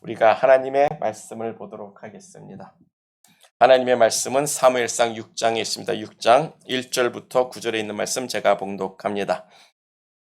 우리가 하나님의 말씀을 보도록 하겠습니다. 하나님의 말씀은 사무엘상 6장에 있습니다. 6장 1절부터 9절에 있는 말씀 제가 봉독합니다.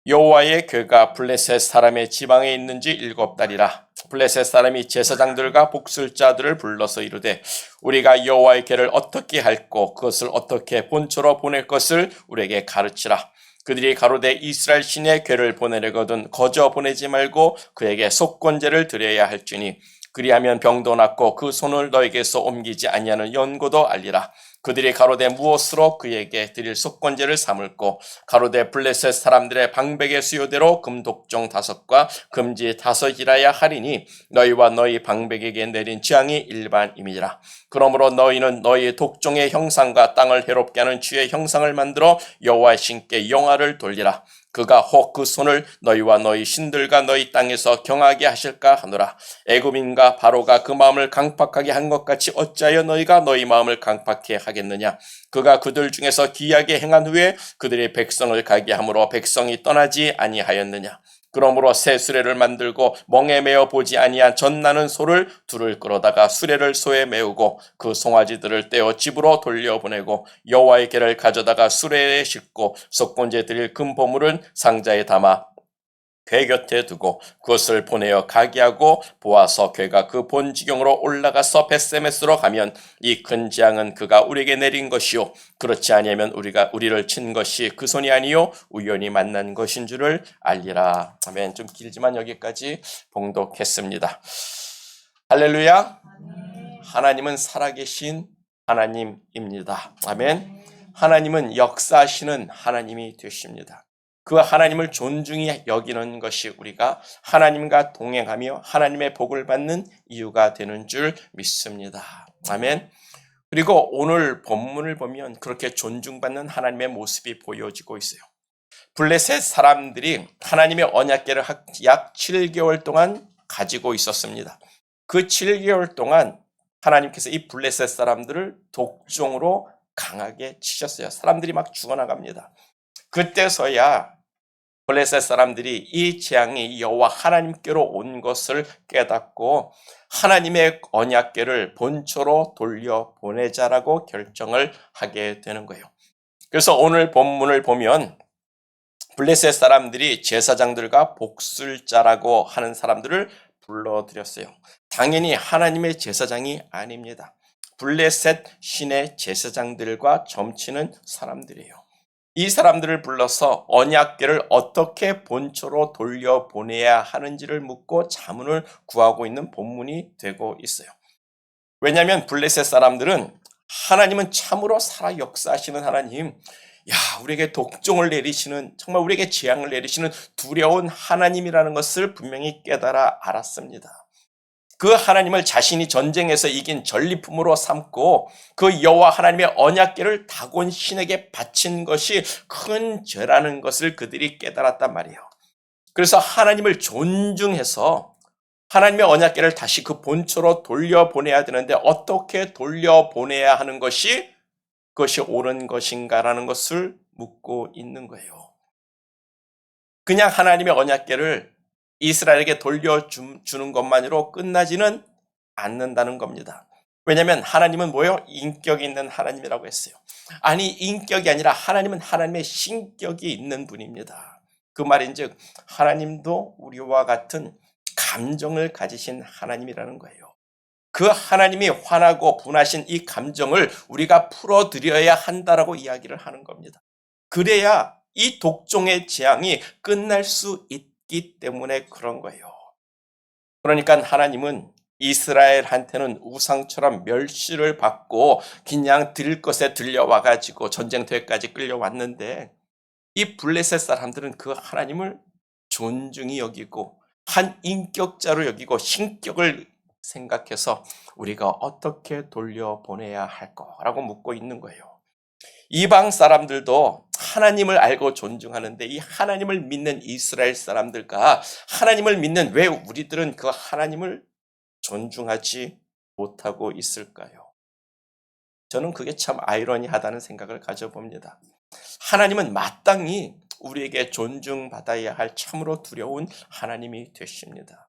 여호와의 궤가 블레셋 사람의 지방에 있는지 7달이라. 블레셋 사람이 제사장들과 복술자들을 불러서 이르되 우리가 여호와의 궤를 어떻게 할꼬 그것을 어떻게 본초로 보낼 것을 우리에게 가르치라. 그들이 가로되 이스라엘 신의 궤를 보내려거든 거저 보내지 말고 그에게 속건제를 드려야 할지니 그리하면 병도 낫고 그 손을 너에게서 옮기지 아니하는 연고도 알리라. 그들이 가로되 무엇으로 그에게 드릴 속건제를 삼을꼬 가로되 블레셋 사람들의 방백의 수요대로 금독종 5과 금지 5이라야 하리니 너희와 너희 방백에게 내린 재앙이 일반임이라. 그러므로 너희는 너희 독종의 형상과 땅을 해롭게 하는 쥐의 형상을 만들어 여호와 신께 영화를 돌리라. 그가 혹 그 손을 너희와 너희 신들과 너희 땅에서 경하게 하실까 하노라. 애굽인과 바로가 그 마음을 강팍하게 한 것 같이 어찌하여 너희가 너희 마음을 강팍해 하겠느냐. 그가 그들 중에서 기이하게 행한 후에 그들이 백성을 가게 함으로 백성이 떠나지 아니하였느냐. 그러므로 새 수레를 만들고 멍에 메어 보지 아니한 젖나는 소를 둘을 끌어다가 수레를 소에 메우고 그 송아지들을 떼어 집으로 돌려보내고 여호와의 궤를 가져다가 수레에 싣고 속건제 드릴 금보물은 상자에 담아 궤 곁에 두고 그것을 보내어 가게 하고 보아서 궤가 그 본지경으로 올라가서 벳세메스로 가면 이 큰 재앙은 그가 우리에게 내린 것이요 그렇지 아니하면 우리를 친 것이 그 손이 아니요 우연히 만난 것인 줄을 알리라. 아멘. 좀 길지만 여기까지 봉독했습니다. 할렐루야. 하나님은 살아계신 하나님입니다. 아멘. 하나님은 역사하시는 하나님이 되십니다. 그 하나님을 존중히 여기는 것이 우리가 하나님과 동행하며 하나님의 복을 받는 이유가 되는 줄 믿습니다. 아멘. 그리고 오늘 본문을 보면 그렇게 존중받는 하나님의 모습이 보여지고 있어요. 블레셋 사람들이 하나님의 언약궤를 약 7개월 동안 가지고 있었습니다. 그 7개월 동안 하나님께서 이 블레셋 사람들을 독종으로 강하게 치셨어요. 사람들이 막 죽어나갑니다. 그때서야 블레셋 사람들이 이 재앙이 여호와 하나님께로 온 것을 깨닫고 하나님의 언약궤를 본초로 돌려보내자라고 결정을 하게 되는 거예요. 그래서 오늘 본문을 보면 블레셋 사람들이 제사장들과 복술자라고 하는 사람들을 불러들였어요. 당연히 하나님의 제사장이 아닙니다. 블레셋 신의 제사장들과 점치는 사람들이에요. 이 사람들을 불러서 언약궤를 어떻게 본초로 돌려보내야 하는지를 묻고 자문을 구하고 있는 본문이 되고 있어요. 왜냐하면 블레셋 사람들은 하나님은 참으로 살아 역사하시는 하나님, 우리에게 독종을 내리시는, 정말 우리에게 재앙을 내리시는 두려운 하나님이라는 것을 분명히 깨달아 알았습니다. 그 하나님을 자신이 전쟁에서 이긴 전리품으로 삼고 그 여호와 하나님의 언약궤를 다곤 신에게 바친 것이 큰 죄라는 것을 그들이 깨달았단 말이에요. 그래서 하나님을 존중해서 하나님의 언약궤를 다시 그 본초로 돌려보내야 되는데 어떻게 돌려보내야 하는 것이 그것이 옳은 것인가라는 것을 묻고 있는 거예요. 그냥 하나님의 언약궤를 이스라엘에게 돌려주는 것만으로 끝나지는 않는다는 겁니다. 왜냐하면 하나님은 뭐예요? 인격이 있는 하나님이라고 했어요. 아니, 인격이 아니라 하나님은 하나님의 신격이 있는 분입니다. 그 말인즉 하나님도 우리와 같은 감정을 가지신 하나님이라는 거예요. 그 하나님이 화나고 분하신 이 감정을 우리가 풀어드려야 한다라고 이야기를 하는 겁니다. 그래야 이 독종의 재앙이 끝날 수 있기 때문에 그런 거예요. 그러니까 하나님은 이스라엘한테는 우상처럼 멸시를 받고 그냥 드릴 것에 들려와가지고 전쟁터에까지 끌려왔는데 이 블레셋 사람들은 그 하나님을 존중히 여기고 한 인격자로 여기고 신격을 생각해서 우리가 어떻게 돌려보내야 할 거라고 묻고 있는 거예요. 이방 사람들도 하나님을 알고 존중하는데 이 하나님을 믿는 이스라엘 사람들과 하나님을 믿는 왜 우리들은 그 하나님을 존중하지 못하고 있을까요? 저는 그게 참 아이러니하다는 생각을 가져봅니다. 하나님은 마땅히 우리에게 존중받아야 할 참으로 두려운 하나님이 되십니다.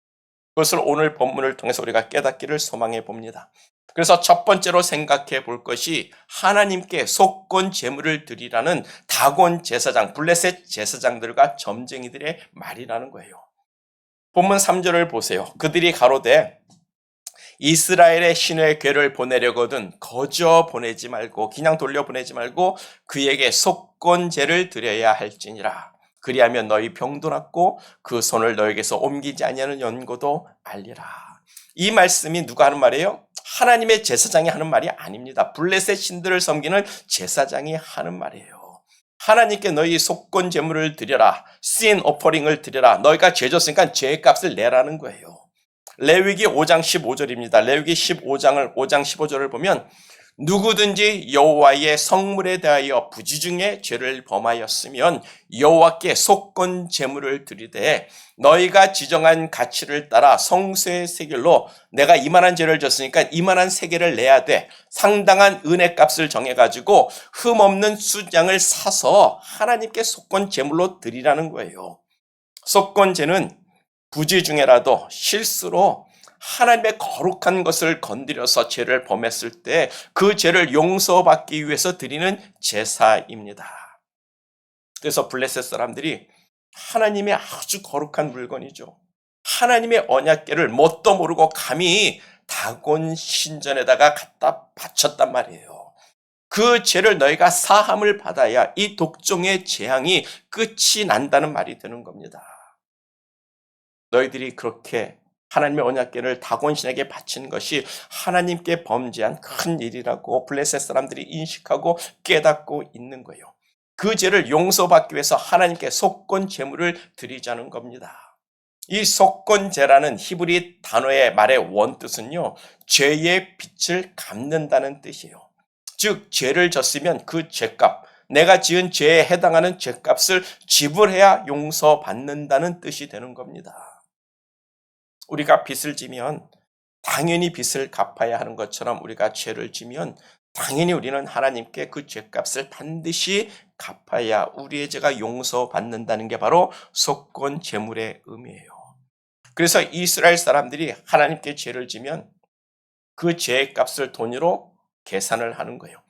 그것을 오늘 본문을 통해서 우리가 깨닫기를 소망해 봅니다. 그래서 첫 번째로 생각해 볼 것이 하나님께 속건 제물을 드리라는 다곤 제사장, 블레셋 제사장들과 점쟁이들의 말이라는 거예요. 본문 3절을 보세요. 그들이 가로되 이스라엘의 신의 궤를 보내려거든 거저 보내지 말고 그냥 돌려보내지 말고 그에게 속건제를 드려야 할지니라. 그리하면 너희 병도 낫고 그 손을 너에게서 옮기지 아니하는 연고도 알리라. 이 말씀이 누가 하는 말이에요? 하나님의 제사장이 하는 말이 아닙니다. 블레셋 신들을 섬기는 제사장이 하는 말이에요. 하나님께 너희 속건 제물을 드려라. sin offering을 드려라. 너희가 죄 졌으니까 죄값을 내라는 거예요. 레위기 5장 15절입니다. 레위기 5장 15절을 보면 누구든지 여호와의 성물에 대하여 부지중에 죄를 범하였으면 여호와께 속건 제물을 드리되 너희가 지정한 가치를 따라 성소의 세겔로 내가 이만한 죄를 졌으니까 이만한 세겔을 내야 돼. 상당한 은혜값을 정해가지고 흠없는 수장을 사서 하나님께 속건 제물로 드리라는 거예요. 속건제는 부지중에라도 실수로 하나님의 거룩한 것을 건드려서 죄를 범했을 때 그 죄를 용서받기 위해서 드리는 제사입니다. 그래서 블레셋 사람들이 하나님의 아주 거룩한 물건이죠. 하나님의 언약궤를 뭣도 모르고 감히 다곤 신전에다가 갖다 바쳤단 말이에요. 그 죄를 너희가 사함을 받아야 이 독종의 재앙이 끝이 난다는 말이 되는 겁니다. 너희들이 그렇게 하나님의 언약궤를 다곤신에게 바친 것이 하나님께 범죄한 큰 일이라고 블레셋 사람들이 인식하고 깨닫고 있는 거예요. 그 죄를 용서받기 위해서 하나님께 속건 제물을 드리자는 겁니다. 이 속건제라는 히브리 단어의 말의 원뜻은요, 죄의 빚을 갚는다는 뜻이에요. 즉 죄를 졌으면 그 죄값, 내가 지은 죄에 해당하는 죄값을 지불해야 용서받는다는 뜻이 되는 겁니다. 우리가 빚을 지면 당연히 빚을 갚아야 하는 것처럼 우리가 죄를 지면 당연히 우리는 하나님께 그 죄값을 반드시 갚아야 우리의 죄가 용서받는다는 게 바로 속건 제물의 의미예요. 그래서 이스라엘 사람들이 하나님께 죄를 지면 그 죄의 값을 돈으로 계산을 하는 거예요.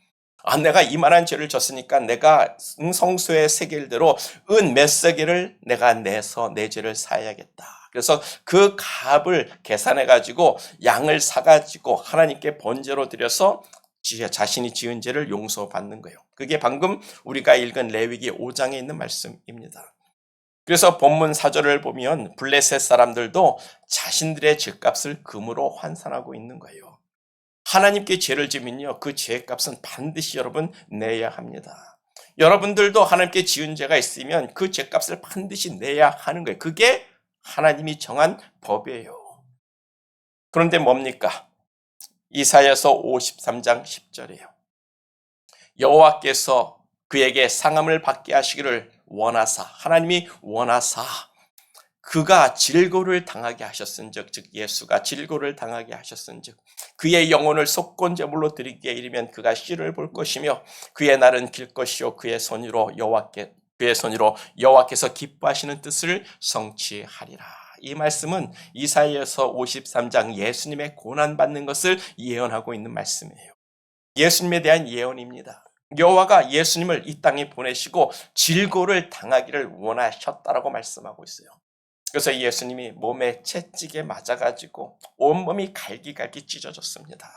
내가 이만한 죄를 졌으니까 내가 성소의 세겔대로 은 몇 세겔을 내가 내서 내 죄를 사야겠다. 그래서 그 값을 계산해가지고 양을 사가지고 하나님께 번제로 드려서 자신이 지은 죄를 용서받는 거예요. 그게 방금 우리가 읽은 레위기 5장에 있는 말씀입니다. 그래서 본문 4절을 보면 블레셋 사람들도 자신들의 죄값을 금으로 환산하고 있는 거예요. 하나님께 죄를 지면요, 그 죄값은 반드시 여러분 내야 합니다. 여러분들도 하나님께 지은 죄가 있으면 그 죄값을 반드시 내야 하는 거예요. 그게 하나님이 정한 법이에요. 그런데 뭡니까? 이사야서 53장 10절이에요. 여호와께서 그에게 상함을 받게 하시기를 원하사, 하나님이 원하사 그가 질고를 당하게 하셨은즉, 즉 예수가 질고를 당하게 하셨은즉 그의 영혼을 속건제물로 드리기에 이르면 그가 씨를 볼 것이며 그의 날은 길 것이요 그의 손으로 여호와께서 기뻐하시는 뜻을 성취하리라. 이 말씀은 이사야서 53장 예수님의 고난받는 것을 예언하고 있는 말씀이에요. 예수님에 대한 예언입니다. 여호와가 예수님을 이 땅에 보내시고 질고를 당하기를 원하셨다라고 말씀하고 있어요. 그래서 예수님이 몸에 채찍에 맞아가지고 온몸이 갈기갈기 찢어졌습니다.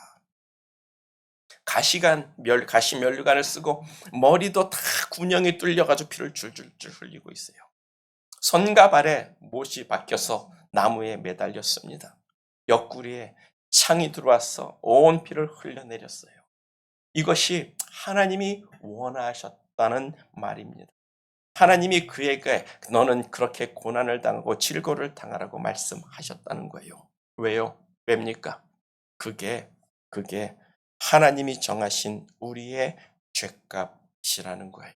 가시 면류관을 쓰고 머리도 다 군형이 뚫려가지고 피를 줄줄줄 흘리고 있어요. 손과 발에 못이 박혀서 나무에 매달렸습니다. 옆구리에 창이 들어와서 온 피를 흘려내렸어요. 이것이 하나님이 원하셨다는 말입니다. 하나님이 그에게 너는 그렇게 고난을 당하고 질고를 당하라고 말씀하셨다는 거예요. 왜요? 왜입니까? 그게 하나님이 정하신 우리의 죄값이라는 거예요.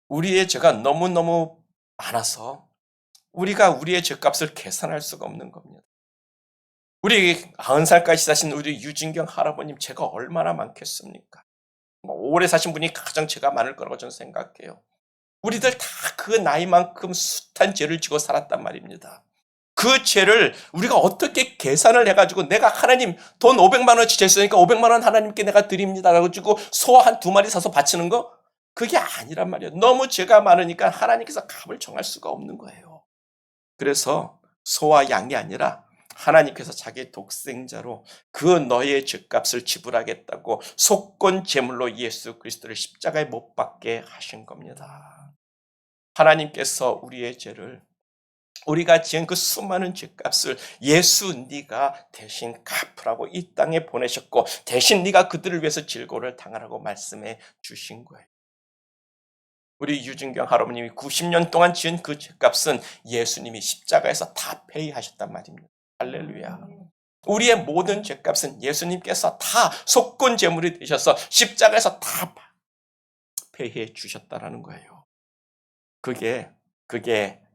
우리의 죄가 너무너무 많아서 우리가 우리의 죄값을 계산할 수가 없는 겁니다. 우리 90살까지 사신 우리 유진경 할아버님 죄가 얼마나 많겠습니까? 오래 사신 분이 가장 죄가 많을 거라고 저는 생각해요. 우리들 다 그 나이만큼 숱한 죄를 지고 살았단 말입니다. 그 죄를 우리가 어떻게 계산을 해가지고 내가 하나님 돈 500만 원어치 jes으니까 500만 원 하나님께 내가 드립니다. 그래가지고 소 한 2마리 사서 바치는 거? 그게 아니란 말이에요. 너무 죄가 많으니까 하나님께서 값을 정할 수가 없는 거예요. 그래서 소와 양이 아니라 하나님께서 자기 독생자로 그 너의 죄값을 지불하겠다고 속건 제물로 예수 그리스도를 십자가에 못 박게 하신 겁니다. 하나님께서 우리의 죄를 우리가 지은 그 수많은 죄값을 예수 네가 대신 갚으라고 이 땅에 보내셨고 대신 네가 그들을 위해서 질고를 당하라고 말씀해 주신 거예요. 우리 유진경 할아버님이 90년 동안 지은 그 죄값은 예수님이 십자가에서 다 페이하셨단 말입니다. 할렐루야. 우리의 모든 죄값은 예수님께서 다 속건 제물이 되셔서 십자가에서 다 페이해 주셨다라는 거예요. 그게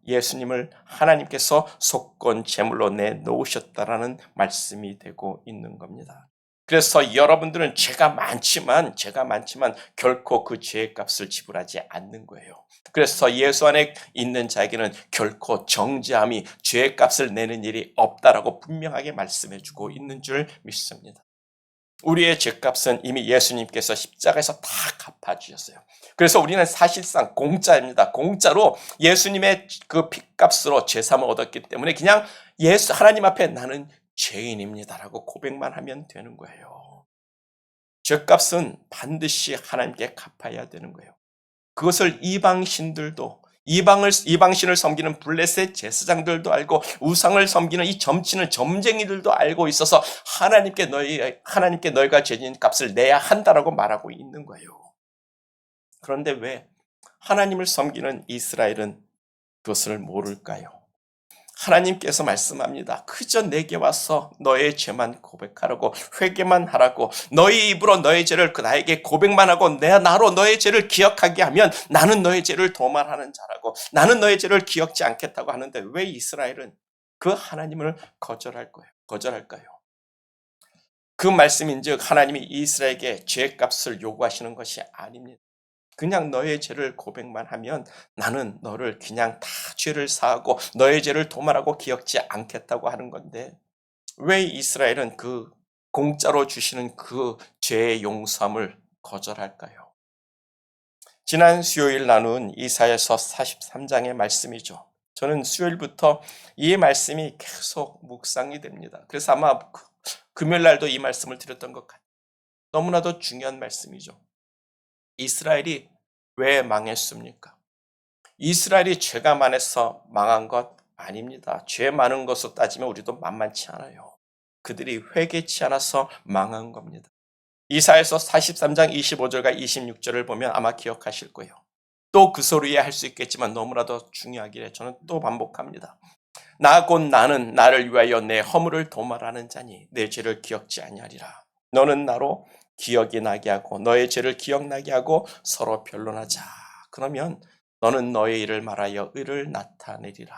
예수님을 하나님께서 속건 제물로 내놓으셨다라는 말씀이 되고 있는 겁니다. 그래서 여러분들은 죄가 많지만 결코 그 죄의 값을 지불하지 않는 거예요. 그래서 예수 안에 있는 자에게는 결코 정죄함이 죄의 값을 내는 일이 없다라고 분명하게 말씀해 주고 있는 줄 믿습니다. 우리의 죄값은 이미 예수님께서 십자가에서 다 갚아주셨어요. 그래서 우리는 사실상 공짜입니다. 공짜로 예수님의 그 핏값으로 죄사함을 얻었기 때문에 그냥 하나님 앞에 나는 죄인입니다라고 고백만 하면 되는 거예요. 죄값은 반드시 하나님께 갚아야 되는 거예요. 그것을 이방신을 섬기는 블레셋 제사장들도 알고 우상을 섬기는 이 점치는 점쟁이들도 알고 있어서 하나님께 너희가 죄진 값을 내야 한다라고 말하고 있는 거예요. 그런데 왜 하나님을 섬기는 이스라엘은 그것을 모를까요? 하나님께서 말씀합니다. 그저 내게 와서 너의 죄만 고백하라고 회개만 하라고 너희 입으로 너의 죄를 나에게 고백만 하고 나로 너의 죄를 기억하게 하면 나는 너의 죄를 도말하는 자라고 나는 너의 죄를 기억지 않겠다고 하는데 왜 이스라엘은 그 하나님을 거절할까요? 그 말씀인즉 하나님이 이스라엘에게 죄값을 요구하시는 것이 아닙니다. 그냥 너의 죄를 고백만 하면 나는 너를 그냥 다 죄를 사하고 너의 죄를 도말하고 기억지 않겠다고 하는 건데 왜 이스라엘은 그 공짜로 주시는 그 죄의 용서함을 거절할까요? 지난 수요일 나눈 이사야서 43장의 말씀이죠. 저는 수요일부터 이 말씀이 계속 묵상이 됩니다. 그래서 아마 금요일 날도 이 말씀을 드렸던 것 같아요. 너무나도 중요한 말씀이죠. 이스라엘이 왜 망했습니까? 이스라엘이 죄가 많아서 망한 것 아닙니다. 죄 많은 것으로 따지면 우리도 만만치 않아요. 그들이 회개치 않아서 망한 겁니다. 이사야서 43장 25절과 26절을 보면 아마 기억하실 거예요. 또 그 소리에 할 수 있겠지만 너무나도 중요하기에 저는 또 반복합니다. 나 곧 나는 나를 위하여 내 허물을 도말하는 자니 내 죄를 기억지 아니하리라. 너는 나로 기억이 나게 하고 너의 죄를 기억나게 하고 서로 변론하자. 그러면 너는 너의 일을 말하여 의를 나타내리라.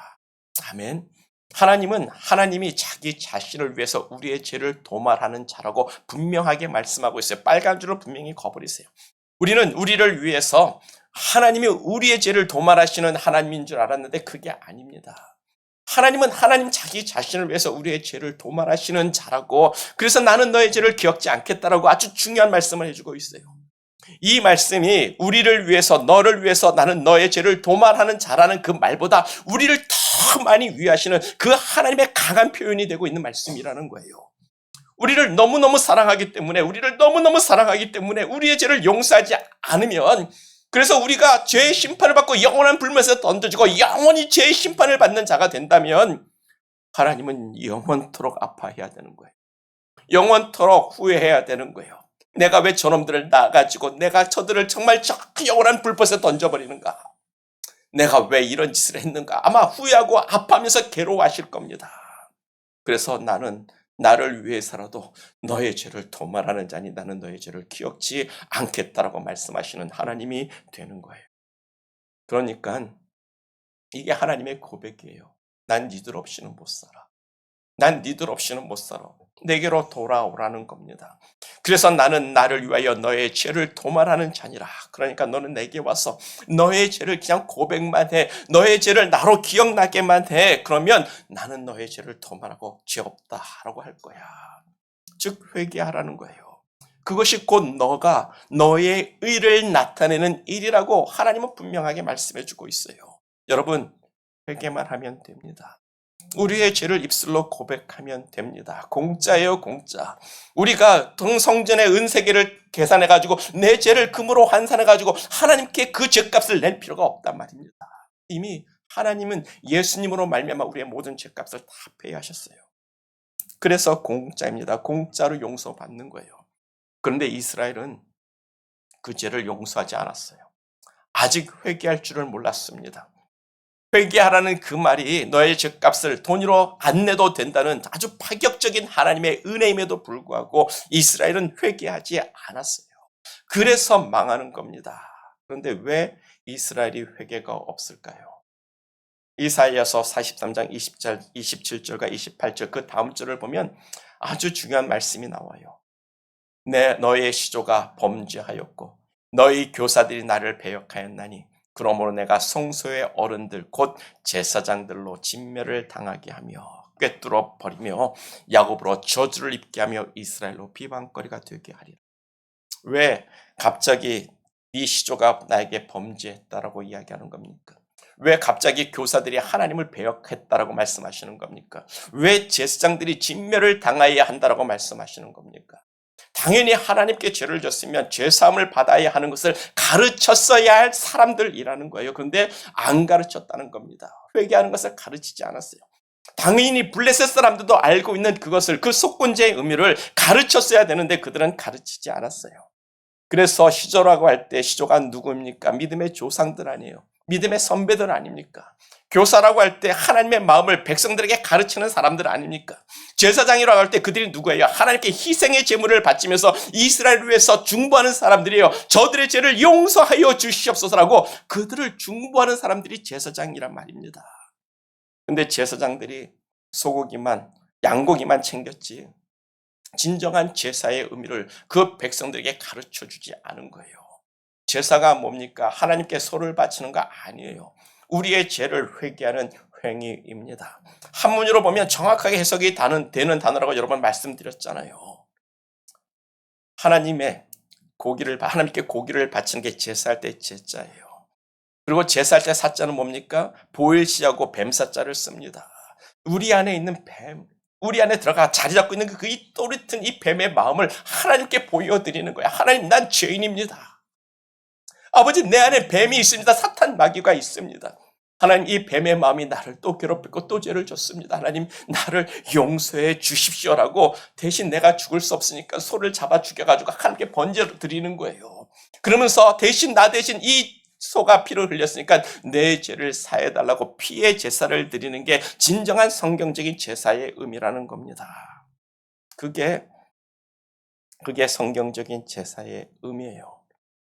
아멘. 하나님이 자기 자신을 위해서 우리의 죄를 도말하는 자라고 분명하게 말씀하고 있어요. 빨간 줄을 분명히 그어버리세요. 우리는 우리를 위해서 하나님이 우리의 죄를 도말하시는 하나님인 줄 알았는데 그게 아닙니다. 하나님은 하나님 자기 자신을 위해서 우리의 죄를 도말하시는 자라고 그래서 나는 너의 죄를 기억지 않겠다라고 아주 중요한 말씀을 해주고 있어요. 이 말씀이 우리를 위해서 너를 위해서 나는 너의 죄를 도말하는 자라는 그 말보다 우리를 더 많이 위하시는 그 하나님의 강한 표현이 되고 있는 말씀이라는 거예요. 우리를 너무너무 사랑하기 때문에 우리의 죄를 용서하지 않으면 그래서 우리가 죄의 심판을 받고 영원한 불못에 던져지고 영원히 죄의 심판을 받는 자가 된다면 하나님은 영원토록 아파해야 되는 거예요. 영원토록 후회해야 되는 거예요. 내가 왜 저놈들을 낳아가지고 내가 저들을 정말 저 영원한 불못에 던져버리는가? 내가 왜 이런 짓을 했는가? 아마 후회하고 아파하면서 괴로워하실 겁니다. 그래서 나를 위해서라도 너의 죄를 도말하는 자니 나는 너의 죄를 기억지 않겠다라고 말씀하시는 하나님이 되는 거예요. 그러니까 이게 하나님의 고백이에요. 난 니들 없이는 못 살아. 내게로 돌아오라는 겁니다. 그래서 나는 나를 위하여 너의 죄를 도말하는 자니라. 그러니까 너는 내게 와서 너의 죄를 그냥 고백만 해. 너의 죄를 나로 기억나게만 해. 그러면 나는 너의 죄를 도말하고 죄 없다라고 할 거야. 즉 회개하라는 거예요. 그것이 곧 너가 너의 의를 나타내는 일이라고 하나님은 분명하게 말씀해 주고 있어요. 여러분, 회개만 하면 됩니다. 우리의 죄를 입술로 고백하면 됩니다. 공짜예요, 공짜. 우리가 성전의 은세계를 계산해가지고 내 죄를 금으로 환산해가지고 하나님께 그 죄값을 낼 필요가 없단 말입니다. 이미 하나님은 예수님으로 말미암아 우리의 모든 죄값을 다 페이하셨어요. 그래서 공짜입니다. 공짜로 용서받는 거예요. 그런데 이스라엘은 그 죄를 용서하지 않았어요. 아직 회개할 줄을 몰랐습니다. 회개하라는 그 말이 너의 죄값을 돈으로 안 내도 된다는 아주 파격적인 하나님의 은혜임에도 불구하고 이스라엘은 회개하지 않았어요. 그래서 망하는 겁니다. 그런데 왜 이스라엘이 회개가 없을까요? 이사야서 43장 27절과 28절 그 다음 절을 보면 아주 중요한 말씀이 나와요. 너의 시조가 범죄하였고 너희 교사들이 나를 배역하였나니 그러므로 내가 성소의 어른들 곧 제사장들로 진멸을 당하게 하며 꿰뚫어 버리며 야곱으로 저주를 입게 하며 이스라엘로 비방거리가 되게 하리라. 왜 갑자기 네 시조가 나에게 범죄했다라고 이야기하는 겁니까? 왜 갑자기 교사들이 하나님을 배역했다라고 말씀하시는 겁니까? 왜 제사장들이 진멸을 당해야 한다라고 말씀하시는 겁니까? 당연히 하나님께 죄를 졌으면 죄사함을 받아야 하는 것을 가르쳤어야 할 사람들이라는 거예요. 그런데 안 가르쳤다는 겁니다. 회개하는 것을 가르치지 않았어요. 당연히 블레셋 사람들도 알고 있는 그것을, 그 속건제의 의미를 가르쳤어야 되는데 그들은 가르치지 않았어요. 그래서 시조라고 할 때 시조가 누구입니까? 믿음의 조상들 아니에요. 믿음의 선배들 아닙니까? 교사라고 할 때 하나님의 마음을 백성들에게 가르치는 사람들 아닙니까? 제사장이라고 할 때 그들이 누구예요? 하나님께 희생의 제물을 바치면서 이스라엘을 위해서 중보하는 사람들이에요. 저들의 죄를 용서하여 주시옵소서라고 그들을 중보하는 사람들이 제사장이란 말입니다. 근데 제사장들이 소고기만, 양고기만 챙겼지 진정한 제사의 의미를 그 백성들에게 가르쳐주지 않은 거예요. 제사가 뭡니까? 하나님께 소를 바치는 거 아니에요. 우리의 죄를 회개하는 행위입니다. 한문으로 보면 정확하게 해석이 되는 단어라고 여러 번 말씀드렸잖아요. 하나님께 고기를 바치는 게 제사할 때 제자예요. 그리고 제사할 때 사자는 뭡니까? 보일시하고 뱀사자를 씁니다. 우리 안에 있는 뱀, 우리 안에 들어가 자리 잡고 있는 그 또렷한 이 뱀의 마음을 하나님께 보여드리는 거야. 하나님, 난 죄인입니다. 아버지, 내 안에 뱀이 있습니다. 사탄 마귀가 있습니다. 하나님, 이 뱀의 마음이 나를 또 괴롭히고 또 죄를 줬습니다. 하나님, 나를 용서해 주십시오라고 대신 내가 죽을 수 없으니까 소를 잡아 죽여가지고 하나님께 번제를 드리는 거예요. 그러면서 나 대신 이 소가 피를 흘렸으니까 내 죄를 사해달라고 피의 제사를 드리는 게 진정한 성경적인 제사의 의미라는 겁니다. 그게 성경적인 제사의 의미예요.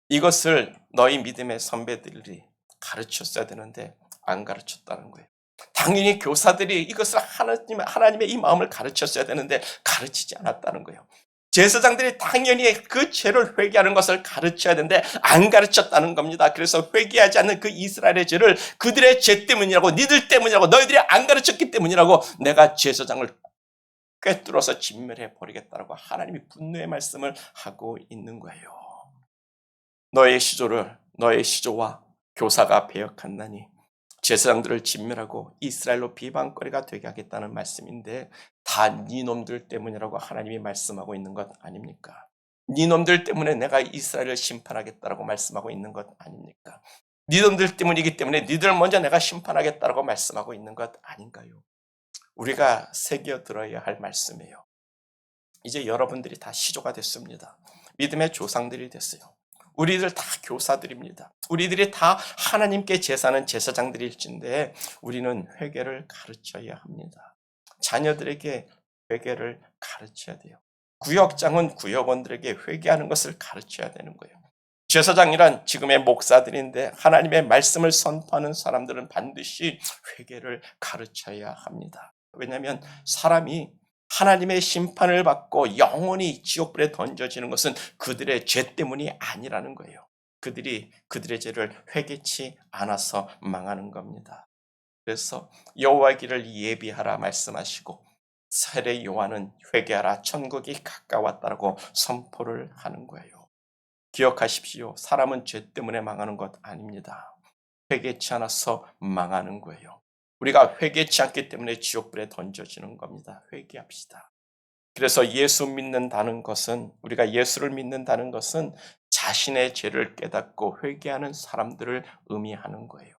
이것을 너희 믿음의 선배들이 가르쳤어야 되는데 안 가르쳤다는 거예요. 당연히 교사들이 이것을 하나님의 이 마음을 가르쳤어야 되는데 가르치지 않았다는 거예요. 제사장들이 당연히 그 죄를 회개하는 것을 가르쳐야 되는데 안 가르쳤다는 겁니다. 그래서 회개하지 않는 그 이스라엘의 죄를 그들의 죄 때문이라고, 니들 때문이라고, 너희들이 안 가르쳤기 때문이라고 내가 제사장을 꿰뚫어서 진멸해 버리겠다라고 하나님이 분노의 말씀을 하고 있는 거예요. 너의 시조와 교사가 배역한다니 제사장들을 진멸하고 이스라엘로 비방거리가 되게 하겠다는 말씀인데 다 네 놈들 때문이라고 하나님이 말씀하고 있는 것 아닙니까? 네 놈들 때문에 내가 이스라엘을 심판하겠다라고 말씀하고 있는 것 아닙니까? 네 놈들 때문이기 때문에 니들 먼저 내가 심판하겠다라고 말씀하고 있는 것 아닌가요? 우리가 새겨 들어야 할 말씀이에요. 이제 여러분들이 다 시조가 됐습니다. 믿음의 조상들이 됐어요. 우리들 다 교사들입니다. 우리들이 다 하나님께 제사하는 제사장들일진데 우리는 회개를 가르쳐야 합니다. 자녀들에게 회개를 가르쳐야 돼요. 구역장은 구역원들에게 회개하는 것을 가르쳐야 되는 거예요. 제사장이란 지금의 목사들인데 하나님의 말씀을 선포하는 사람들은 반드시 회개를 가르쳐야 합니다. 왜냐하면 사람이 하나님의 심판을 받고 영원히 지옥불에 던져지는 것은 그들의 죄 때문이 아니라는 거예요. 그들이 그들의 죄를 회개치 않아서 망하는 겁니다. 그래서 여호와의 길을 예비하라 말씀하시고 세례 요한은 회개하라 천국이 가까웠다라고 선포를 하는 거예요. 기억하십시오. 사람은 죄 때문에 망하는 것 아닙니다. 회개치 않아서 망하는 거예요. 우리가 회개치 않기 때문에 지옥불에 던져지는 겁니다. 회개합시다. 그래서 예수 믿는다는 것은, 우리가 예수를 믿는다는 것은 자신의 죄를 깨닫고 회개하는 사람들을 의미하는 거예요.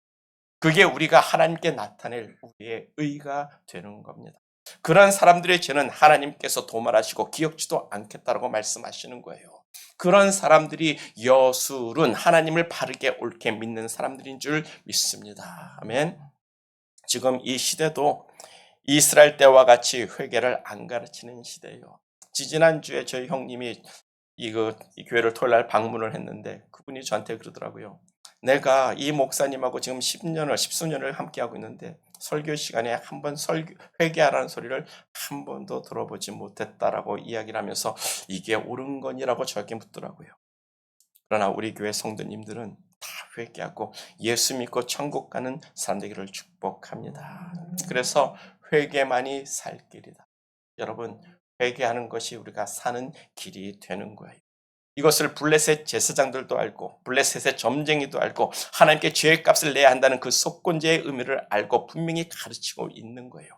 그게 우리가 하나님께 나타낼 우리의 의가 되는 겁니다. 그런 사람들의 죄는 하나님께서 도말하시고 기억지도 않겠다라고 말씀하시는 거예요. 그런 사람들이 여술은 하나님을 바르게 옳게 믿는 사람들인 줄 믿습니다. 아멘. 지금 이 시대도 이스라엘 때와 같이 회개를 안 가르치는 시대예요. 지지난주에 저희 형님이 이 교회를 토요일 날 방문을 했는데 그분이 저한테 그러더라고요. 내가 이 목사님하고 지금 10수년을 함께하고 있는데 설교 시간에 한번 회개하라는 소리를 한 번도 들어보지 못했다라고 이야기를 하면서 이게 옳은 거니라고 저에게 묻더라고요. 그러나 우리 교회 성도님들은 다 회개하고 예수 믿고 천국 가는 사람 되기를 축복합니다. 그래서 회개만이 살 길이다. 여러분, 회개하는 것이 우리가 사는 길이 되는 거예요. 이것을 블레셋 제사장들도 알고 블레셋의 점쟁이도 알고 하나님께 죄의 값을 내야 한다는 그 속건제의 의미를 알고 분명히 가르치고 있는 거예요.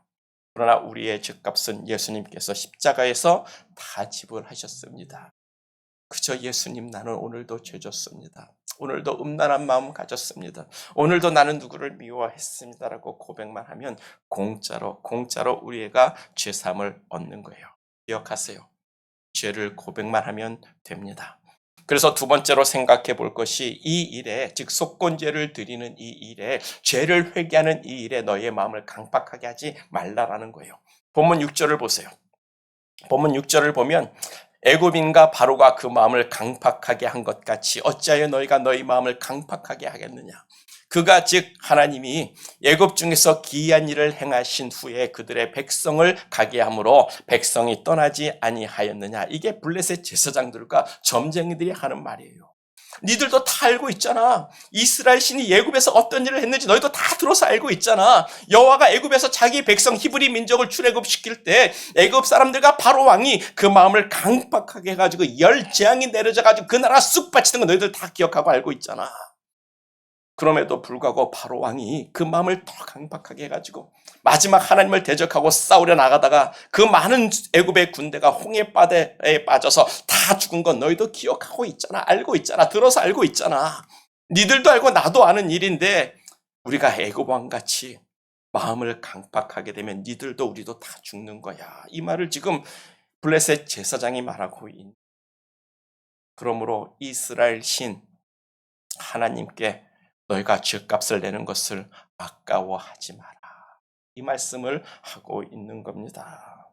그러나 우리의 죄값은 예수님께서 십자가에서 다 지불하셨습니다. 그저 예수님, 나는 오늘도 죄졌습니다. 오늘도 음란한 마음 가졌습니다. 오늘도 나는 누구를 미워했습니다라고 고백만 하면 공짜로 우리가 죄사함을 얻는 거예요. 기억하세요. 죄를 고백만 하면 됩니다. 그래서 두 번째로 생각해 볼 것이 이 일에, 즉 속건제를 드리는 이 일에, 죄를 회개하는 이 일에 너의 마음을 강팍하게 하지 말라라는 거예요. 본문 6절을 보세요. 본문 6절을 보면 애굽인과 바로가 그 마음을 강팍하게 한 것 같이 어찌하여 너희가 너희 마음을 강팍하게 하겠느냐. 그가 즉 하나님이 애굽 중에서 기이한 일을 행하신 후에 그들의 백성을 가게 함으로 백성이 떠나지 아니하였느냐. 이게 블레셋 제사장들과 점쟁이들이 하는 말이에요. 니들도 다 알고 있잖아. 이스라엘 신이 애굽에서 어떤 일을 했는지 너희도 다 들어서 알고 있잖아. 여호와가 애굽에서 자기 백성 히브리 민족을 출애굽시킬 때 애굽 사람들과 바로 왕이 그 마음을 강팍하게 해가지고 열 재앙이 내려져가지고 그 나라 쑥 바치는 거 너희들 다 기억하고 알고 있잖아. 그럼에도 불구하고 바로 왕이 그 마음을 더 강팍하게 해가지고 마지막 하나님을 대적하고 싸우려 나가다가 그 많은 애굽의 군대가 홍해바다에 빠져서 다 죽은 건 너희도 기억하고 있잖아. 알고 있잖아. 들어서 알고 있잖아. 니들도 알고 나도 아는 일인데 우리가 애굽 왕같이 마음을 강팍하게 되면 니들도 우리도 다 죽는 거야. 이 말을 지금 블레셋 제사장이 말하고 있는. 그러므로 이스라엘 신 하나님께 너희가 죄값을 내는 것을 아까워하지 마라. 이 말씀을 하고 있는 겁니다.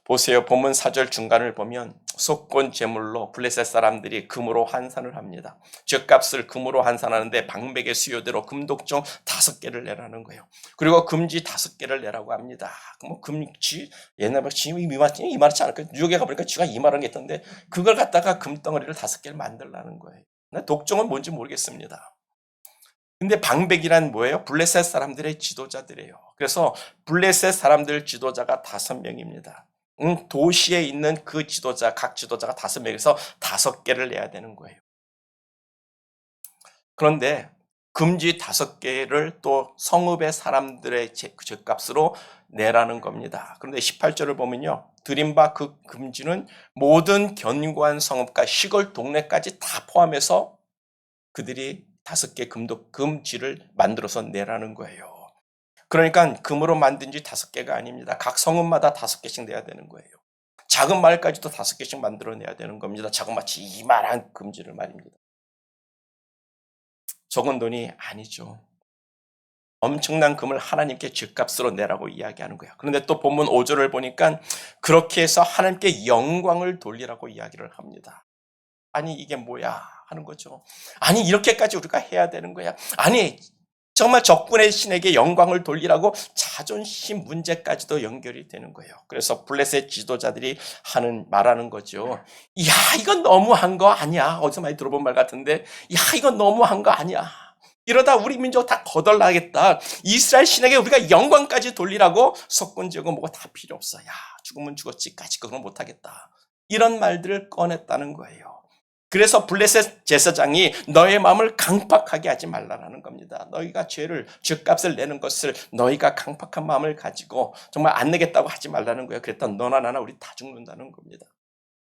보세요. 본문 4절 중간을 보면 속건 제물로 블레셋 사람들이 금으로 환산을 합니다. 죄값을 금으로 환산하는데 방백의 수요대로 금독종 5개를 내라는 거예요. 그리고 금지 5개를 내라고 합니다. 뭐 금지 옛날에 지금 이만하지 않을까? 뉴욕에 가보니까 쥐가 이만한 게 있던데 그걸 갖다가 금덩어리를 5개를 만들라는 거예요. 독종은 뭔지 모르겠습니다. 근데 방백이란 뭐예요? 블레셋 사람들의 지도자들이에요. 그래서 블레셋 사람들 지도자가 5명입니다. 도시에 있는 그 지도자, 각 지도자가 5명에서 5개를 내야 되는 거예요. 그런데 금지 5개를 또 성읍의 사람들의 죄값으로 내라는 겁니다. 그런데 18절을 보면요. 드린 바 그 금지는 모든 견고한 성읍과 시골 동네까지 다 포함해서 그들이 5개 금지를 만들어서 내라는 거예요. 그러니까 금으로 만든 지 5개가 아닙니다. 각 성읍마다 5개씩 내야 되는 거예요. 작은 마을까지도 5개씩 만들어내야 되는 겁니다. 자그마치 이만한 금지를 말입니다. 적은 돈이 아니죠. 엄청난 금을 하나님께 죗값으로 내라고 이야기하는 거예요. 그런데 또 본문 5절을 보니까 그렇게 해서 하나님께 영광을 돌리라고 이야기를 합니다. 아니 이게 뭐야 하는 거죠. 아니 이렇게까지 우리가 해야 되는 거야. 아니 정말 적군의 신에게 영광을 돌리라고 자존심 문제까지도 연결이 되는 거예요. 그래서 블레셋 지도자들이 말하는 거죠. 야, 이건 너무한 거 아니야. 어디서 많이 들어본 말 같은데, 야, 이건 너무한 거 아니야. 이러다 우리 민족 다 거덜나겠다. 이스라엘 신에게 우리가 영광까지 돌리라고 석군 지어고 뭐가 다 필요 없어. 야, 죽으면 죽었지까지 그건 못하겠다. 이런 말들을 꺼냈다는 거예요. 그래서 블레셋 제사장이 너의 마음을 강팍하게 하지 말라라는 겁니다. 너희가 죄값을 내는 것을 너희가 강팍한 마음을 가지고 정말 안 내겠다고 하지 말라는 거예요. 그랬더니 너나 나나 우리 다 죽는다는 겁니다.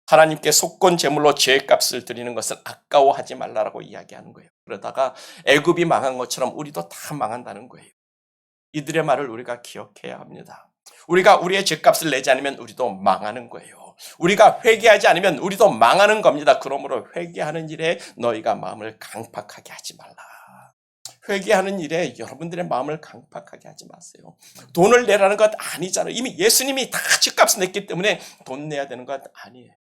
하나님께 속건 제물로 죄값을 드리는 것을 아까워하지 말라라고 이야기하는 거예요. 그러다가 애굽이 망한 것처럼 우리도 다 망한다는 거예요. 이들의 말을 우리가 기억해야 합니다. 우리가 우리의 죄값을 내지 않으면 우리도 망하는 거예요. 우리가 회개하지 않으면 우리도 망하는 겁니다. 그러므로 회개하는 일에 너희가 마음을 강팍하게 하지 말라. 회개하는 일에 여러분들의 마음을 강팍하게 하지 마세요. 돈을 내라는 것 아니잖아요. 이미 예수님이 다 죄값을 냈기 때문에 돈 내야 되는 것 아니에요.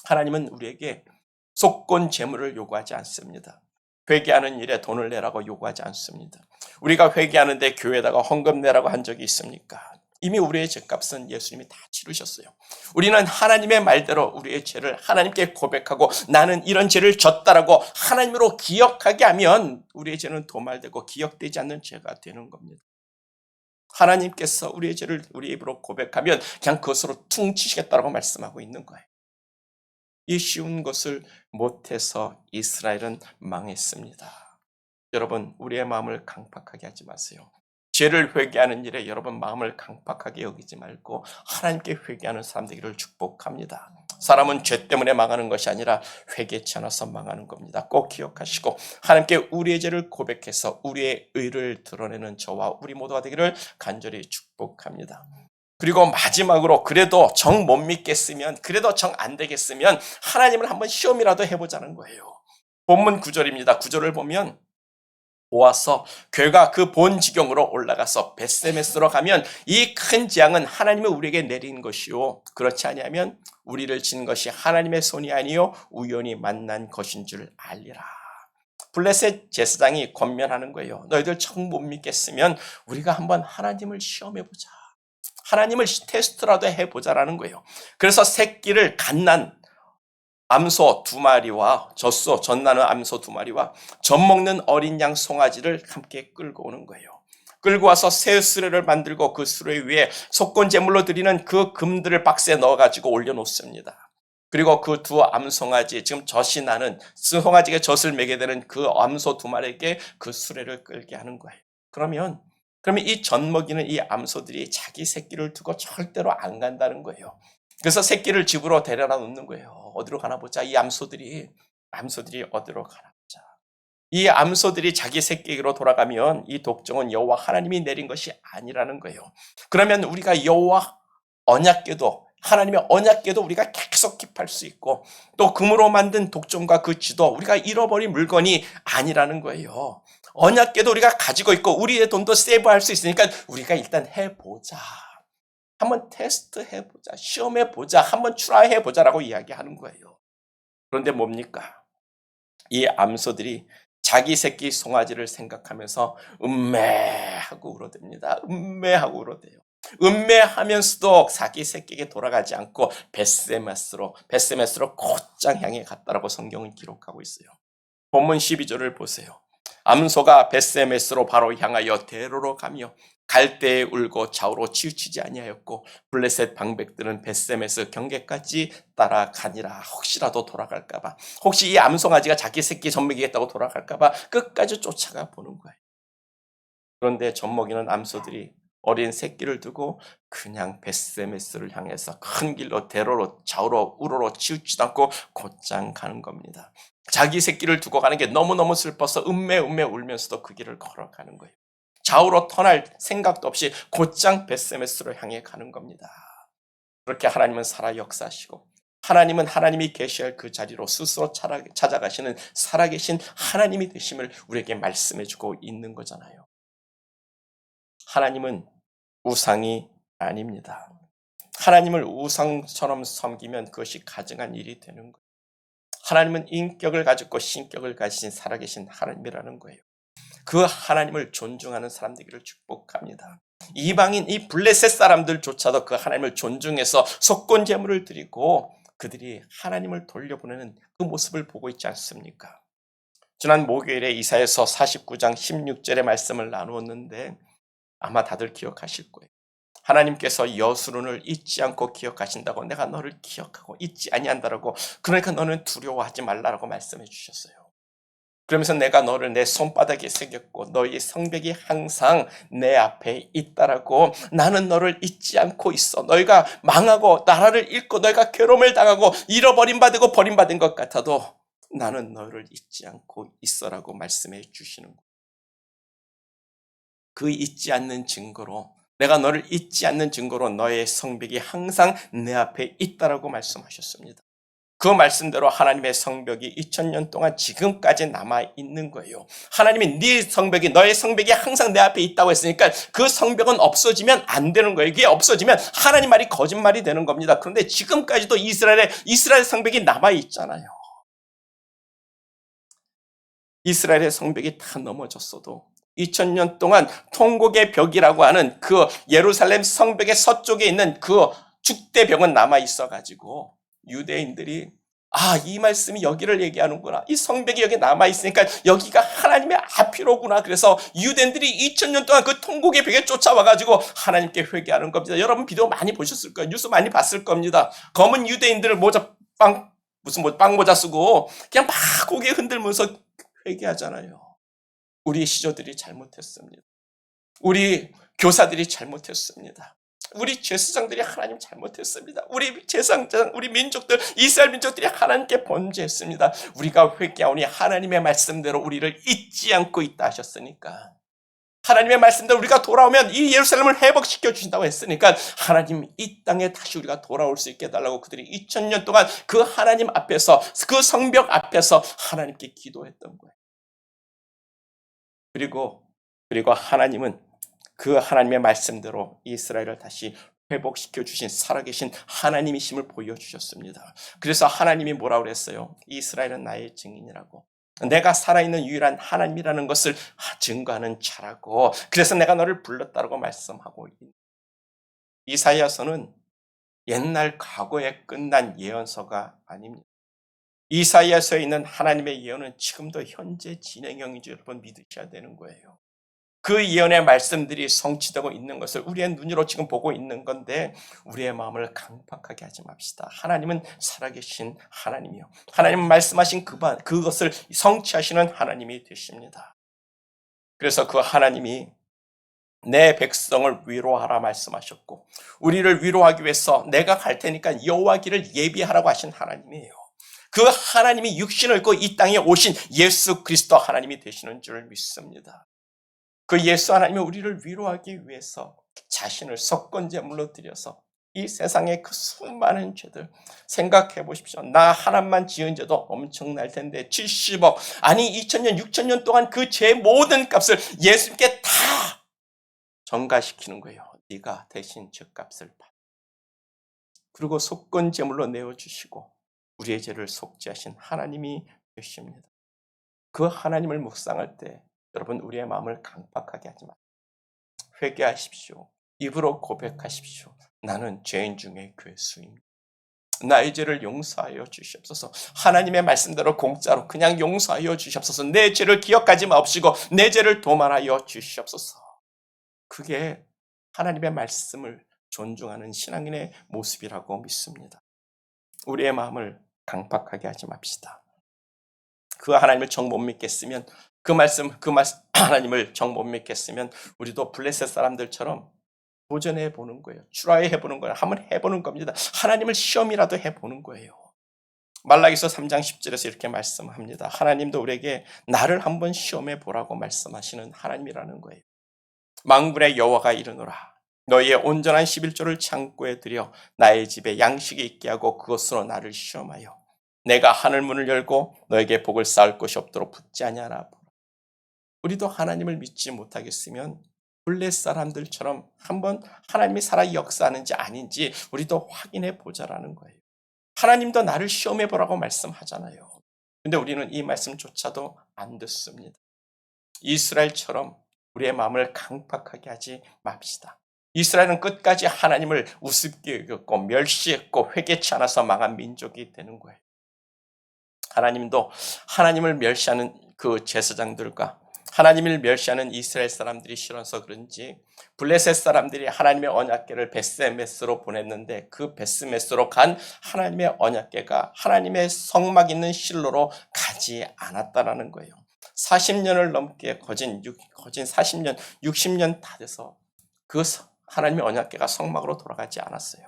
하나님은 우리에게 속건 제물을 요구하지 않습니다. 회개하는 일에 돈을 내라고 요구하지 않습니다. 우리가 회개하는데 교회에다가 헌금 내라고 한 적이 있습니까? 이미 우리의 죄값은 예수님이 다 치르셨어요. 우리는 하나님의 말대로 우리의 죄를 하나님께 고백하고 나는 이런 죄를 졌다라고 하나님으로 기억하게 하면 우리의 죄는 도말되고 기억되지 않는 죄가 되는 겁니다. 하나님께서 우리의 죄를 우리 입으로 고백하면 그냥 그것으로 퉁치시겠다라고 말씀하고 있는 거예요. 이 쉬운 것을 못해서 이스라엘은 망했습니다. 여러분, 우리의 마음을 강팍하게 하지 마세요. 죄를 회개하는 일에 여러분 마음을 강팍하게 여기지 말고 하나님께 회개하는 사람 되기를 축복합니다. 사람은 죄 때문에 망하는 것이 아니라 회개치 않아서 망하는 겁니다. 꼭 기억하시고 하나님께 우리의 죄를 고백해서 우리의 의를 드러내는 저와 우리 모두가 되기를 간절히 축복합니다. 그리고 마지막으로 그래도 정 못 믿겠으면 그래도 정 안 되겠으면 하나님을 한번 시험이라도 해보자는 거예요. 본문 9절입니다. 9절을 보면 보아서 괴가 그 본 지경으로 올라가서 벳세메스로 가면 이 큰 재앙은 하나님이 우리에게 내린 것이요 그렇지 아니하면 우리를 친 것이 하나님의 손이 아니요 우연히 만난 것인 줄 알리라. 블레셋 제사장이 권면하는 거예요. 너희들 정 못 믿겠으면 우리가 한번 하나님을 시험해보자. 하나님을 테스트라도 해보자라는 거예요. 그래서 새끼를 갓난 암소 2마리와 젖 나는 암소 2마리와 젖 먹는 어린 양 송아지를 함께 끌고 오는 거예요. 끌고 와서 새 수레를 만들고 그 수레 위에 속건 제물로 드리는 그 금들을 박스에 넣어가지고 올려놓습니다. 그리고 그 두 암송아지, 지금 젖이 나는 송아지가 젖을 먹게 되는 그 암소 2마리에게 그 수레를 끌게 하는 거예요. 그러면 이 젖 먹이는 이 암소들이 자기 새끼를 두고 절대로 안 간다는 거예요. 그래서 새끼를 집으로 데려다 놓는 거예요. 어디로 가나 보자. 이 암소들이 어디로 가나 보자. 이 암소들이 자기 새끼로 돌아가면 이 독종은 여호와 하나님이 내린 것이 아니라는 거예요. 그러면 우리가 여호와 언약궤도 하나님의 언약궤도 우리가 계속 킵할 수 있고 또 금으로 만든 독종과 그 쥐도 우리가 잃어버린 물건이 아니라는 거예요. 언약궤도 우리가 가지고 있고 우리의 돈도 세이브할 수 있으니까 우리가 일단 해보자. 한번 테스트해보자. 시험해보자. 한번 트라이해보자라고 이야기하는 거예요. 그런데 뭡니까? 이 암소들이 자기 새끼 송아지를 생각하면서 음매하고 울어댑니다. 음매하고 울어대요. 음매하면서도 자기 새끼에게 돌아가지 않고 벳세메스로 곧장 향해 갔다라고 성경은 기록하고 있어요. 본문 12절을 보세요. 암소가 벳세메스로 바로 향하여 대로로 가며 갈대에 울고 좌우로 치우치지 아니하였고 블레셋 방백들은 벳세메스 경계까지 따라가니라. 혹시라도 돌아갈까봐, 혹시 이 암송아지가 자기 새끼 젖먹이겠다고 돌아갈까봐 끝까지 쫓아가 보는 거예요. 그런데 젖먹이는 암소들이 어린 새끼를 두고 그냥 벳세메스를 향해서 큰 길로 대로로 좌우로 우로로 치우치지도 않고 곧장 가는 겁니다. 자기 새끼를 두고 가는 게 너무너무 슬퍼서 음매 울면서도 그 길을 걸어가는 거예요. 좌우로 터날 생각도 없이 곧장 벳세메스로 향해 가는 겁니다. 그렇게 하나님은 살아 역사하시고 하나님은 하나님이 계셔야 할 그 자리로 스스로 찾아가시는 살아계신 하나님이 되심을 우리에게 말씀해주고 있는 거잖아요. 하나님은 우상이 아닙니다. 하나님을 우상처럼 섬기면 그것이 가증한 일이 되는 거예요. 하나님은 인격을 가지고 신격을 가지신 살아계신 하나님이라는 거예요. 그 하나님을 존중하는 사람 되기를 축복합니다. 이방인 이 블레셋 사람들조차도 그 하나님을 존중해서 속건 제물을 드리고 그들이 하나님을 돌려보내는 그 모습을 보고 있지 않습니까? 지난 목요일에 이사야서 49장 16절의 말씀을 나누었는데 아마 다들 기억하실 거예요. 하나님께서 여수론을 잊지 않고 기억하신다고, 내가 너를 기억하고 잊지 아니한다라고, 그러니까 너는 두려워하지 말라라고 말씀해 주셨어요. 그러면서 내가 너를 내 손바닥에 새겼고 너의 성벽이 항상 내 앞에 있다라고, 나는 너를 잊지 않고 있어. 너희가 망하고 나라를 잃고 너희가 괴로움을 당하고 잃어버림받고 버림받은 것 같아도 나는 너를 잊지 않고 있어라고 말씀해 주시는 거예요. 그 잊지 않는 증거로, 내가 너를 잊지 않는 증거로 너의 성벽이 항상 내 앞에 있다라고 말씀하셨습니다. 그 말씀대로 하나님의 성벽이 2000년 동안 지금까지 남아있는 거예요. 하나님이 네 성벽이, 너의 성벽이 항상 내 앞에 있다고 했으니까 그 성벽은 없어지면 안 되는 거예요. 이게 없어지면 하나님 말이 거짓말이 되는 겁니다. 그런데 지금까지도 이스라엘 성벽이 남아있잖아요. 이스라엘의 성벽이 다 넘어졌어도 2000년 동안 통곡의 벽이라고 하는 그 예루살렘 성벽의 서쪽에 있는 그 죽대벽은 남아있어가지고 유대인들이, 이 말씀이 여기를 얘기하는구나. 이 성벽이 여기 남아있으니까 여기가 하나님의 앞이로구나. 그래서 유대인들이 2000년 동안 그 통곡의 벽에 쫓아와가지고 하나님께 회개하는 겁니다. 여러분 비디오 많이 보셨을 거예요. 뉴스 많이 봤을 겁니다. 검은 유대인들을 빵모자 쓰고 그냥 막 고개 흔들면서 회개하잖아요. 우리 시조들이 잘못했습니다. 우리 교사들이 잘못했습니다. 우리 제사장들이 하나님 잘못했습니다. 우리 제사장, 우리 민족들, 이스라엘 민족들이 하나님께 범죄했습니다. 우리가 회개하오니 하나님의 말씀대로 우리를 잊지 않고 있다 하셨으니까, 하나님의 말씀대로 우리가 돌아오면 이 예루살렘을 회복시켜 주신다고 했으니까 하나님 이 땅에 다시 우리가 돌아올 수 있게 해달라고 그들이 2000년 동안 그 하나님 앞에서, 그 성벽 앞에서 하나님께 기도했던 거예요. 그리고 하나님은 그 하나님의 말씀대로 이스라엘을 다시 회복시켜 주신 살아계신 하나님이심을 보여주셨습니다. 그래서 하나님이 뭐라고 그랬어요? 이스라엘은 나의 증인이라고. 내가 살아있는 유일한 하나님이라는 것을 증거하는 자라고. 그래서 내가 너를 불렀다고 말씀하고 있는. 이사야서는 옛날 과거에 끝난 예언서가 아닙니다. 이사야서에 있는 하나님의 예언은 지금도 현재 진행형인지 여러분 믿으셔야 되는 거예요. 그 예언의 말씀들이 성취되고 있는 것을 우리의 눈으로 지금 보고 있는 건데, 우리의 마음을 강팍하게 하지 맙시다. 하나님은 살아계신 하나님이요, 하나님은 말씀하신 그것을 성취하시는 하나님이 되십니다. 그래서 그 하나님이 내 백성을 위로하라 말씀하셨고, 우리를 위로하기 위해서 내가 갈 테니까 여호와 길을 예비하라고 하신 하나님이에요. 그 하나님이 육신을 입고 이 땅에 오신 예수 그리스도 하나님이 되시는 줄 믿습니다. 그 예수 하나님이 우리를 위로하기 위해서 자신을 속건제물로 드려서 이 세상의 그 수많은 죄들 생각해 보십시오. 나 하나만 지은 죄도 엄청날 텐데 70억, 아니 2000년 6000년 동안 그 죄 모든 값을 예수님께 다 전가시키는 거예요. 네가 대신 죄값을 받아. 그리고 속건제물로 내어주시고 우리의 죄를 속죄하신 하나님이 되십니다. 그 하나님을 묵상할 때 여러분 우리의 마음을 강팍하게 하지 마세요. 회개하십시오. 입으로 고백하십시오. 나는 죄인 중에 괴수입니다. 나의 죄를 용서하여 주시옵소서. 하나님의 말씀대로 공짜로 그냥 용서하여 주시옵소서. 내 죄를 기억하지 마옵시고 내 죄를 도말하여 주시옵소서. 그게 하나님의 말씀을 존중하는 신앙인의 모습이라고 믿습니다. 우리의 마음을 강팍하게 하지 맙시다. 그 하나님을 정 못 믿겠으면, 그 말씀 하나님을 정 못 믿겠으면 우리도 블레셋 사람들처럼 도전해 보는 거예요. 트라이 해보는 거예요. 한번 해보는 겁니다. 하나님을 시험이라도 해보는 거예요. 말라기서 3장 10절에서 이렇게 말씀합니다. 하나님도 우리에게 나를 한번 시험해 보라고 말씀하시는 하나님이라는 거예요. 만군의 여호와가 이르노라. 너희의 온전한 11조를 창고에 들여 나의 집에 양식이 있게 하고 그것으로 나를 시험하여 내가 하늘 문을 열고 너에게 복을 쌓을 것이 없도록 붙지 아니하나. 우리도 하나님을 믿지 못하겠으면 블레셋 사람들처럼 한번 하나님이 살아 역사하는지 아닌지 우리도 확인해 보자라는 거예요. 하나님도 나를 시험해 보라고 말씀하잖아요. 근데 우리는 이 말씀조차도 안 듣습니다. 이스라엘처럼 우리의 마음을 강팍하게 하지 맙시다. 이스라엘은 끝까지 하나님을 우습게 여겼고 멸시했고 회개치 않아서 망한 민족이 되는 거예요. 하나님도 하나님을 멸시하는 그 제사장들과 하나님을 멸시하는 이스라엘 사람들이 싫어서 그런지 블레셋 사람들이 하나님의 언약궤를 베스메스로 보냈는데 그 베스메스로 간 하나님의 언약궤가 하나님의 성막 있는 실로로 가지 않았다라는 거예요. 40년을 넘게 거진 40년, 60년 다 돼서 그 하나님의 언약궤가 성막으로 돌아가지 않았어요.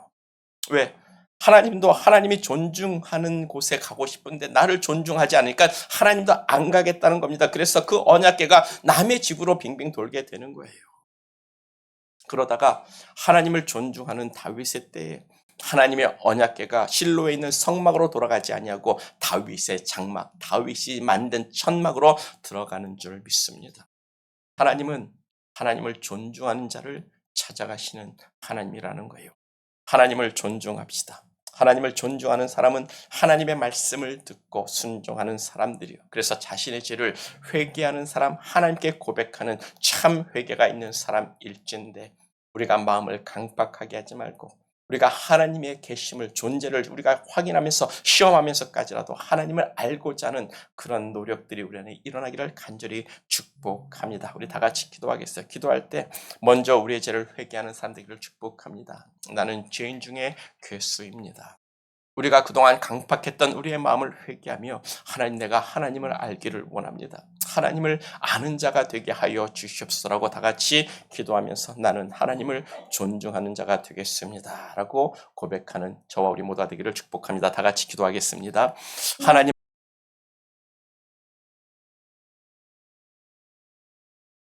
왜? 하나님도 하나님이 존중하는 곳에 가고 싶은데 나를 존중하지 않으니까 하나님도 안 가겠다는 겁니다. 그래서 그 언약궤가 남의 집으로 빙빙 돌게 되는 거예요. 그러다가 하나님을 존중하는 다윗의 때에 하나님의 언약궤가 실로에 있는 성막으로 돌아가지 아니하고 다윗의 장막, 다윗이 만든 천막으로 들어가는 줄 믿습니다. 하나님은 하나님을 존중하는 자를 찾아가시는 하나님이라는 거예요. 하나님을 존중합시다. 하나님을 존중하는 사람은 하나님의 말씀을 듣고 순종하는 사람들이요. 그래서 자신의 죄를 회개하는 사람, 하나님께 고백하는 참 회개가 있는 사람일진데 우리가 마음을 강박하게 하지 말고 우리가 하나님의 계심을 존재를 우리가 확인하면서 시험하면서까지라도 하나님을 알고자 하는 그런 노력들이 우리 안에 일어나기를 간절히 축복합니다. 우리 다 같이 기도하겠어요. 기도할 때 먼저 우리의 죄를 회개하는 사람들을 축복합니다. 나는 죄인 중에 괴수입니다. 우리가 그동안 강팍했던 우리의 마음을 회개하며 하나님, 내가 하나님을 알기를 원합니다. 하나님을 아는 자가 되게 하여 주시옵소서라고 다 같이 기도하면서 나는 하나님을 존중하는 자가 되겠습니다 라고 고백하는 저와 우리 모두가 되기를 축복합니다. 다 같이 기도하겠습니다. 하나님